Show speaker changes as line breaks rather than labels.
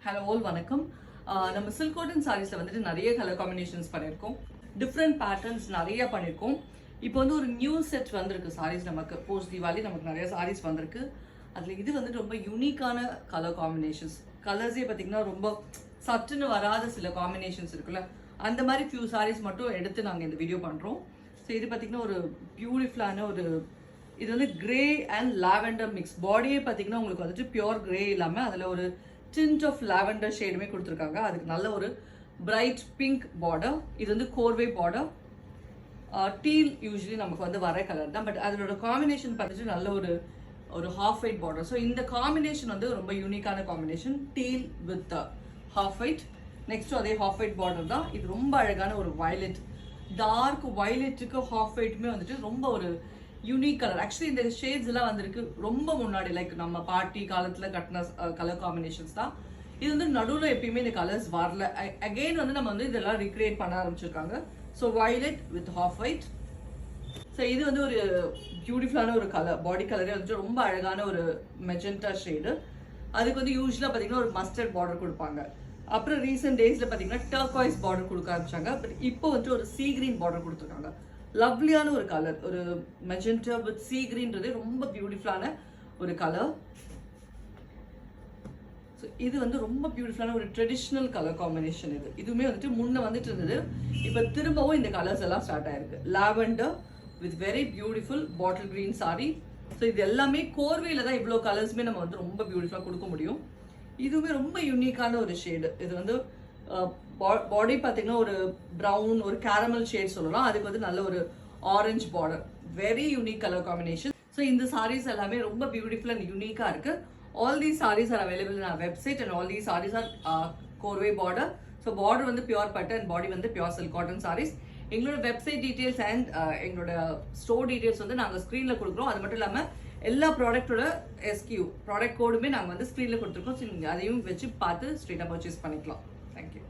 Hello all, வணக்கம். நம்ம silk cotton sareesல வந்துட்டு நிறைய கலர் காம்பினேஷன்ஸ் பண்ணியிருக்கோம். டிஃப்ரெண்ட் பேட்டர்ன்ஸ் நிறைய பண்ணியிருக்கோம். இப்போ வந்து ஒரு நியூ செட் வந்திருக்கு சாரீஸ் நமக்கு போஸ்ட் தீபாவளி நமக்கு நிறைய சாரீஸ் வந்திருக்கு. அதில் இது வந்துட்டு ரொம்ப யூனிக்கான கலர் காம்பினேஷன்ஸ். கலர்ஸே பார்த்தீங்கன்னா ரொம்ப சட்டுன்னு வராத சில காம்பினேஷன்ஸ் இருக்குல்ல, அந்த மாதிரி ஃபியூ சாரீஸ் மட்டும் எடுத்து நாங்கள் இந்த வீடியோ பண்ணுறோம். ஸோ இது பார்த்தீங்கன்னா ஒரு பியூட்டிஃபுல்லான ஒரு இது வந்து கிரே அண்ட் லாவெண்டர் மிக்ஸ். பாடியே பார்த்தீங்கன்னா உங்களுக்கு வந்துட்டு பியோர் கிரே இல்லாமல் அதில் ஒரு டிண்ட் ஆஃப் லாவெண்டர் ஷேடுமே கொடுத்துருக்காங்க. அதுக்கு நல்ல ஒரு பிரைட் பிங்க் பார்டர். இது வந்து கோர்வை பார்டர். டீல் யூஸ்வலி நமக்கு வந்து வர கலர் தான், பட் அதோட காம்பினேஷன் பார்த்துட்டு நல்ல ஒரு ஹாஃப் ஒயிட் பார்டர். ஸோ இந்த காம்பினேஷன் வந்து ரொம்ப யூனிக்கான combination, deal with half white. Next அதே ஹாஃப் ஒயிட் பார்டர் தான். இது ரொம்ப அழகான ஒரு வயலட், டார்க் வயலட்டுக்கு ஹாஃப் ஒயிட்டுமே வந்துட்டு ரொம்ப ஒரு யூனிக் கலர். ஆக்சுவலி இந்த ஷேட்ஸ் எல்லாம் வந்திருக்கு ரொம்ப முன்னாடி, லைக் நம்ம பார்ட்டி காலத்தில் கட்டின கலர் காம்பினேஷன்ஸ் தான். இது வந்து நடுவில் எப்பயுமே இந்த கலர்ஸ் வரல. அகெயின் வந்து நம்ம வந்து இதெல்லாம் ரீக்ரியேட் பண்ண ஆரம்பிச்சிருக்காங்க. So violet with half white. So இது வந்து ஒரு பியூட்டிஃபுல்லான ஒரு கலர், பாடி கலரே வந்துட்டு ரொம்ப அழகான ஒரு மெஜெண்டா ஷேடு. அதுக்கு வந்து யூஸ்வலாக பார்த்தீங்கன்னா ஒரு மஸ்டர்ட் பார்டர் கொடுப்பாங்க. அப்புறம் ரீசெண்ட் டேஸில் பார்த்தீங்கன்னா டர்க்வாய்ஸ் பார்டர் கொடுக்க ஆரம்பிச்சாங்க. பட் இப்போ வந்துட்டு ஒரு சீ கிரீன் பார்டர் கொடுத்துருக்காங்க. லவ்லியான ஒரு கலர், ஒரு மெஜெண்டா வித் சீ கிரீன்றது ரொம்ப பியூட்டிஃபுல்லான ஒரு கலர். ஸோ இது வந்து ரொம்ப பியூட்டிஃபுல்லான ஒரு ட்ரெடிஷ்னல் கலர் காம்பினேஷன். இதுவுமே வந்துட்டு முன்ன வந்துட்டு இருந்தது, இப்போ திரும்பவும் இந்த கலர்ஸ் எல்லாம் ஸ்டார்ட் ஆயிருக்கு. Lavender with very beautiful bottle green sorry. So இது எல்லாமே கோர்வையில் தான் இவ்வளோ கலர்ஸுமே நம்ம வந்து ரொம்ப பியூட்டிஃபுல்லாக கொடுக்க முடியும். இதுவுமே ரொம்ப யூனிக்கான ஒரு ஷேடு. இது வந்து பாடி பார்த்தீங்கன்னா ஒரு ப்ரௌன், ஒரு கேரமல் ஷேட் சொல்லலாம். அதுக்கு வந்து நல்ல ஒரு orange border, very unique colour combination. So இந்த சாரீஸ் எல்லாமே ரொம்ப பியூட்டிஃபுல் அண்ட் யூனிக்காக இருக்கு. All these saris are available in our website and all these saris are கோர்வை பார்டர். ஸோ பார்டர் வந்து பியூர் பட்டு அண்ட் பாடி வந்து பியூர் சில்க் காட்டன் சாரீஸ். எங்களோட வெப்சைட் டீட்டெயில்ஸ் அண்ட் எங்களோட ஸ்டோர் டீட்டெயில்ஸ் வந்து நாங்கள் ஸ்க்ரீனில் கொடுக்குறோம். அது மட்டும் இல்லாமல் எல்லா ப்ராடக்டோட ப்ராடக்ட் கோடுமே நாங்கள் வந்து ஸ்க்ரீனில் கொடுத்துருக்கோம். ஸோ நீங்கள் அதையும் வச்சு பார்த்து ஸ்ட்ரெயிட்டாக பர்ச்சேஸ் பண்ணிக்கலாம். தேங்க்யூ.